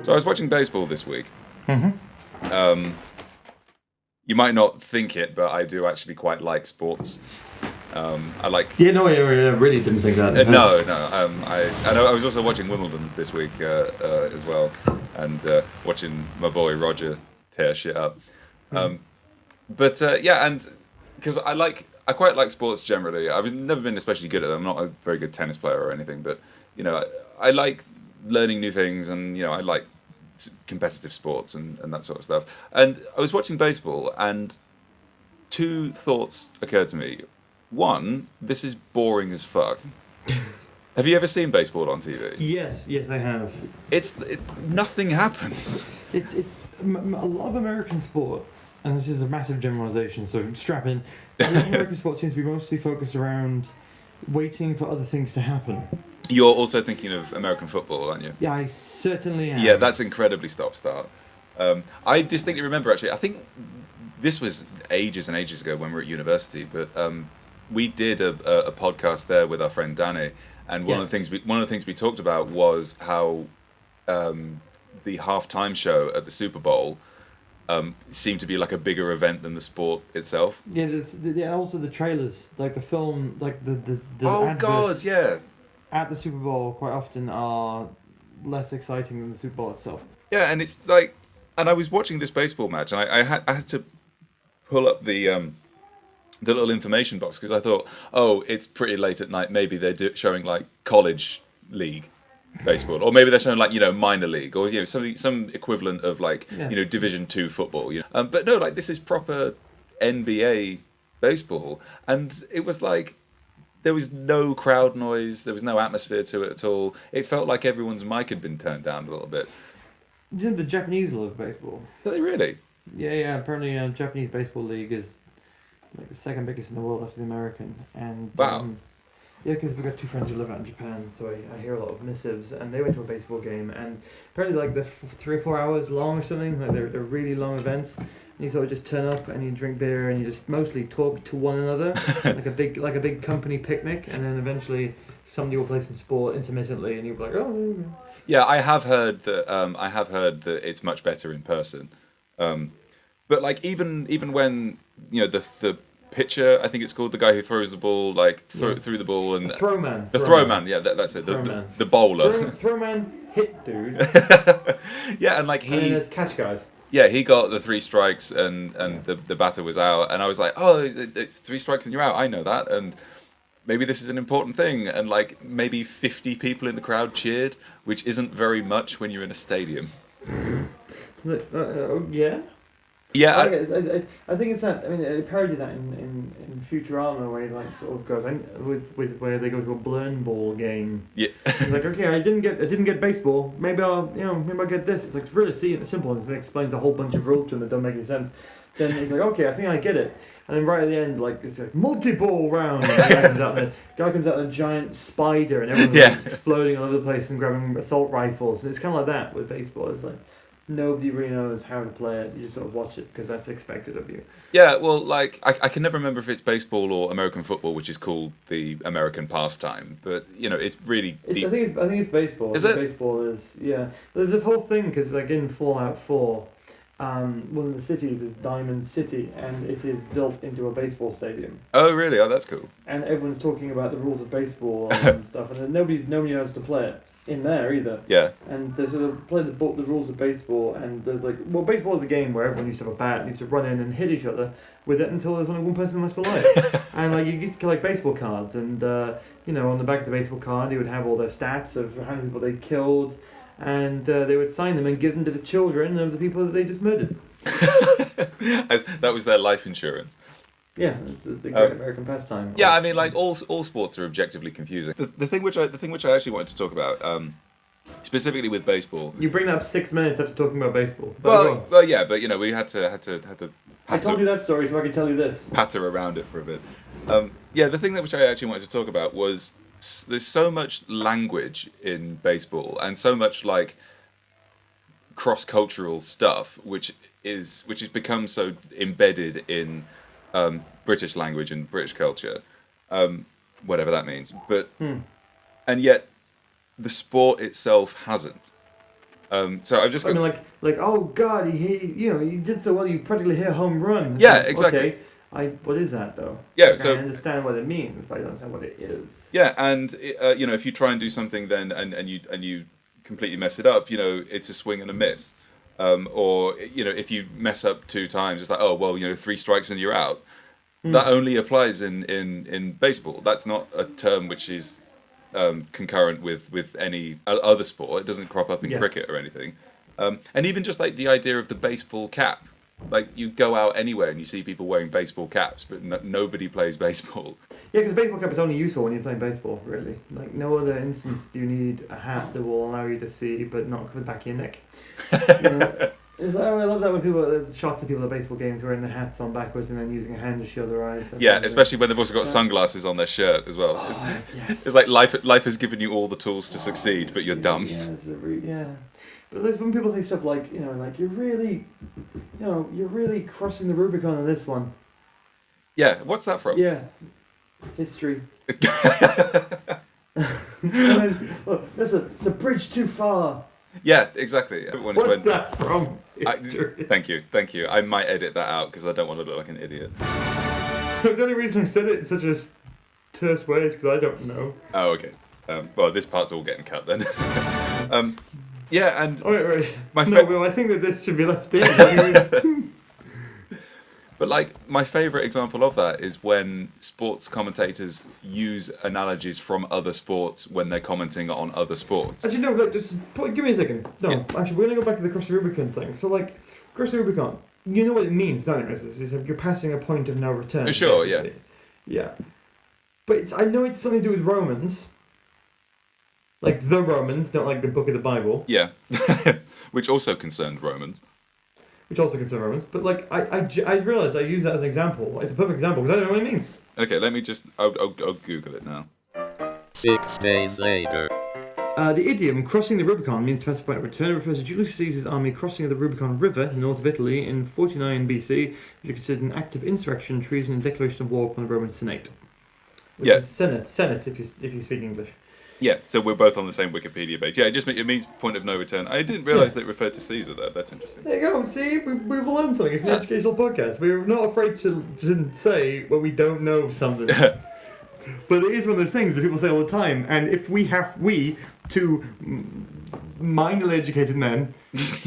So I was watching baseball this week. Mm-hmm. You might not think it, but I do actually quite like sports. I like. Yeah, no, I really didn't think that. No. I know. I was also watching Wimbledon this week as well, and watching my boy Roger tear shit up. Yeah, and because I quite like sports generally. I've never been especially good at them. I'm not a very good tennis player or anything, but I like learning new things, and I like competitive sports and that sort of stuff. And I was watching baseball, and two thoughts occurred to me. One, this is boring as fuck. Have you ever seen baseball on TV? Yes, I have. Nothing happens. It's a lot of American sport, and this is a massive generalization, so strap in. A lot of American sport seems to be mostly focused around waiting for other things to happen. You're also thinking of American football, aren't you? Yeah, I certainly am. Yeah, that's incredibly stop-start. I distinctly remember, actually, I think this was ages and ages ago when we were at university, but we did a podcast there with our friend Danny, and one of the things we talked about was how the halftime show at the Super Bowl seemed to be like a bigger event than the sport itself. Yeah, also the trailers, like the film, like the oh adverts god, yeah. At the Super Bowl quite often are less exciting than the Super Bowl itself. Yeah, and it's like, and I was watching this baseball match, and I had to pull up the little information box because I thought, oh, it's pretty late at night. Maybe they're showing like college league baseball, or maybe they're showing like minor league, or some equivalent of like Division II football. But no, like this is proper NBA baseball, and it was like there was no crowd noise, there was no atmosphere to it at all. It felt like everyone's mic had been turned down a little bit. You know, the Japanese love baseball. Do they really? Yeah. Apparently, Japanese baseball league is like the second biggest in the world after the American. And wow. Yeah, because we've got two friends who live out in Japan, so I hear a lot of missives, and they went to a baseball game, and apparently like they're 3 or 4 hours long or something, like they're really long events, and you sort of just turn up and you drink beer and you just mostly talk to one another, like a big company picnic, and then eventually somebody will play some sport intermittently, and you'll be like, oh. Yeah, I have heard that it's much better in person, but like even when the pitcher, I think it's called, the guy who throws the ball through the ball, and the throwman. The throwman, yeah, that's it. The bowler. Throwman hit dude. Yeah, and like and then there's catch guys. Yeah, he got the 3 strikes and the batter was out, and I was like, oh, it's 3 strikes and you're out. I know that, and maybe this is an important thing, and like maybe 50 people in the crowd cheered, which isn't very much when you're in a stadium. Yeah. Yeah, I think it's that. I mean, they parody that in Futurama, where he like sort of goes with where they go to a Blurn Ball game. Yeah, he's like, okay, I didn't get baseball. Maybe I'll get this. It's like it's really simple, and it explains a whole bunch of rules to him that don't make any sense. Then he's like, okay, I think I get it. And then right at the end, like it's like multi-ball round. And the guy comes out in a giant spider, and everyone's like, exploding all over the place and grabbing assault rifles. And it's kind of like that with baseball. It's like nobody really knows how to play it. You just sort of watch it because that's expected of you. Yeah, well, like I can never remember if it's baseball or American football, which is called the American pastime. But it's really. I think it's baseball. Is it? Baseball is There's this whole thing because like in Fallout 4. One of the cities is Diamond City, and it is built into a baseball stadium. Oh, really? Oh, that's cool. And everyone's talking about the rules of baseball and stuff, and then nobody knows to play it in there either. Yeah. And they sort of play the rules of baseball, and there's like, well, baseball is a game where everyone used to have a bat and used to run in and hit each other with it until there's only one person left alive. And like you used to collect baseball cards, and on the back of the baseball card, you would have all their stats of how many people they killed. And they would sign them and give them to the children of the people that they just murdered. As that was their life insurance. Yeah, that's the great American pastime. Yeah, I mean, like all sports are objectively confusing. The thing which I actually wanted to talk about, specifically with baseball. You bring that up 6 minutes after talking about baseball. Well, yeah, but we had to. I told you that story, so I can tell you this. Patter around it for a bit. The thing which I actually wanted to talk about was. There's so much language in baseball and so much like cross-cultural stuff which has become so embedded in British language and British culture, whatever that means. But and yet the sport itself hasn't. So I've just I got mean, like, oh God, you did so well. You practically hit a home run. It's Yeah, like, exactly. Okay, what is that though? Yeah, Like, so- I understand what it means, but I don't understand what it is. Yeah, and if you try and do something then and you completely mess it up, it's a swing and a miss. Or if you mess up 2 times, it's like, oh well, 3 strikes and you're out. That only applies in baseball. That's not a term which is concurrent with any other sport. It doesn't crop up in Yeah. cricket or anything. And even just like the idea of the baseball cap. Like you go out anywhere and you see people wearing baseball caps, but nobody plays baseball. Yeah, because baseball cap is only useful when you're playing baseball, really. Like, no other instance do you need a hat that will allow you to see, but not cover the back of your neck. I love that when there's shots of people at baseball games wearing their hats on backwards and then using a hand to shield their eyes. Yeah, especially when they've also got sunglasses on their shirt as well. Yes. It's like life has given you all the tools to succeed, but you're dumb. Yeah. But there's when people say stuff like, like you're really crossing the Rubicon on this one. Yeah, what's that from? Yeah. History. It's a bridge too far. Yeah, exactly. Everyone is What's that from? History. Thank you. I might edit that out because I don't want to look like an idiot. The only reason I said it in such a terse way is because I don't know. Oh, okay. Well, this part's all getting cut then. Yeah, and Wait. My I think that this should be left in. but like my favorite example of that is when sports commentators use analogies from other sports when they're commenting on other sports. Actually, no, give me a second. No, actually, we're going to go back to the cross the Rubicon thing. So, like, cross the Rubicon, you know what it means, don't you? It's like you're passing a point of no return. Sure, basically. Yeah. But I know it's something to do with Romans. Like the Romans, not like the book of the Bible. Yeah, which also concerned Romans. Which also concerns Romans. But, like, I realised I use that as an example. It's a perfect example because I don't know what it means. Okay, let me just... I'll Google it now. 6 days later. The idiom crossing the Rubicon means to pass a point of return. It refers to Julius Caesar's army crossing of the Rubicon River in the north of Italy in 49 BC, which is considered an act of insurrection, treason, and declaration of war upon the Roman Senate. Which is Senate if you speak English. Yeah, so we're both on the same Wikipedia page. Yeah, it means point of no return. I didn't realise that it referred to Caesar though. That's interesting. There you go. See, we've learned something. It's an educational podcast. We're not afraid to say when we don't know something. But it is one of those things that people say all the time. And if we two mindedly educated men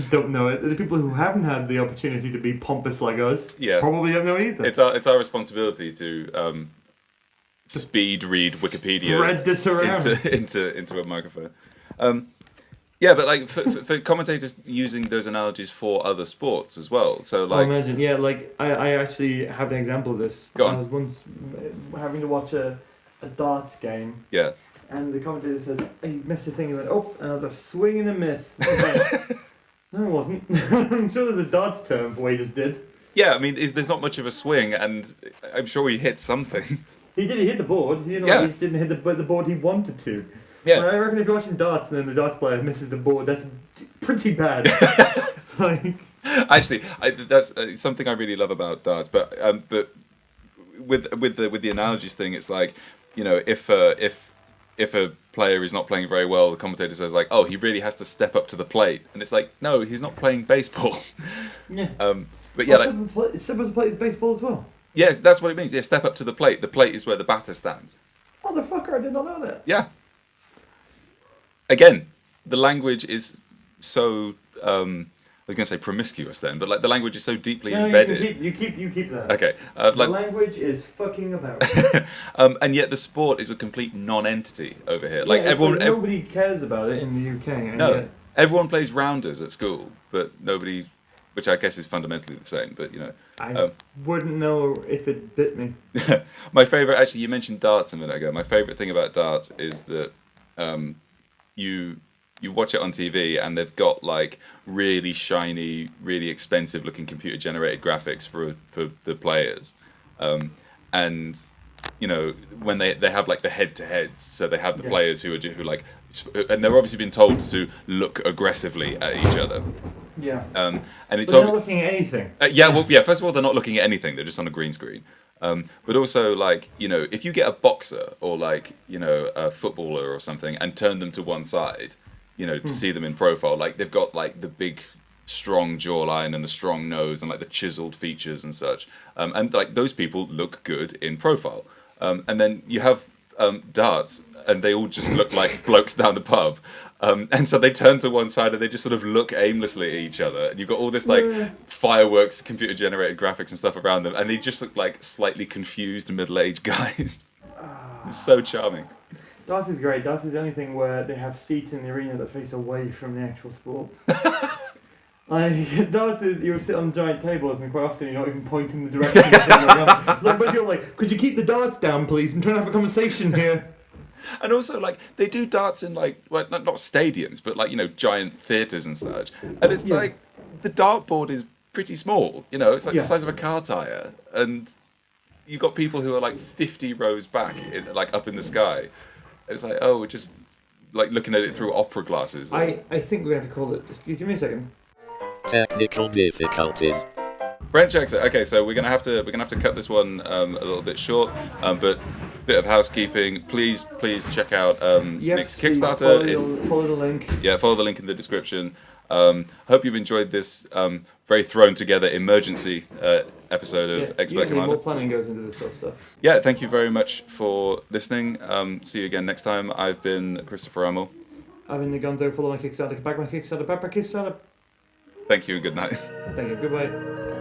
don't know it, the people who haven't had the opportunity to be pompous like us probably don't know it either. It's our responsibility to speed read Wikipedia spread this around into a microphone. Yeah, but like for commentators using those analogies for other sports as well. So like, imagine, yeah, like I actually have an example of this. Go on. I was once having to watch a darts game. Yeah. And the commentator says, "Hey, you missed a thing." He went, "Oh," and I was a swing and a miss. No, it wasn't. I'm sure there's a darts term for what he just did. Yeah, I mean, there's not much of a swing, and I'm sure he hit something. He hit the board. He just didn't hit the board he wanted to. Yeah. And I reckon if you're watching darts and then the darts player misses the board, that's pretty bad. Like, actually, that's something I really love about darts. But with the analogies thing, it's like, if a player is not playing very well, the commentator says like, "Oh, he really has to step up to the plate," and it's like, no, he's not playing baseball. Yeah. But yeah, someone's playing baseball as well. Yeah, that's what it means. Yeah, step up to the plate. The plate is where the batter stands. Motherfucker, I did not know that. Yeah. Again, the language is so I was going to say promiscuous then, but like the language is so deeply embedded. You keep that. Okay. The language is fucking about. And yet the sport is a complete non-entity over here. Like nobody cares about it in the UK. No, everyone plays rounders at school, but nobody, which I guess is fundamentally the same. But I wouldn't know if it bit me. My favourite, actually, you mentioned darts a minute ago. My favourite thing about darts is that you watch it on TV and they've got like really shiny, really expensive looking computer generated graphics for the players, and when they have like the head to heads, so they have the players who like, and they're obviously been told to look aggressively at each other. Yeah. And it's they're not looking at anything. First of all, they're not looking at anything. They're just on a green screen. But also, like, if you get a boxer or like, a footballer or something and turn them to one side, you know, to see them in profile. Like they've got like the big, strong jawline and the strong nose and like the chiseled features and such. And like those people look good in profile. And then you have darts, and they all just look like blokes down the pub. And so they turn to one side and they just sort of look aimlessly at each other. And you've got all this like fireworks, computer generated graphics and stuff around them, and they just look like slightly confused middle-aged guys. It's so charming. Darts is great. Darts is the only thing where they have seats in the arena that face away from the actual sport. Like, darts is, you sit on giant tables and quite often you're not even pointing the direction of the thing going on. Like, but you're like, could you keep the darts down, please? I'm trying to have a conversation here. And also, like, they do darts in, like, well, not stadiums, but, like, you know, giant theatres and such. And it's like, the dartboard is pretty small, you know, it's like the size of a car tyre. And you've got people who are, like, 50 rows back, like, up in the sky. It's like, oh, we're just, like, looking at it through opera glasses. I think we're going to have to call it. Just give me a second. Technical difficulties. Brent checks it. Okay, so we're gonna have to cut this one a little bit short, but bit of housekeeping. Please check out Nick's Kickstarter. Follow the link. Yeah, follow the link in the description. I hope you've enjoyed this very thrown together emergency episode of Expert Usually Commander. more planning goes into this sort of stuff. Yeah, thank you very much for listening. See you again next time. I've been Christopher Amel. I've been the Gonzo. Follow my Kickstarter. Back my Kickstarter. Back my Kickstarter. Thank you and good night. Thank you. Goodbye.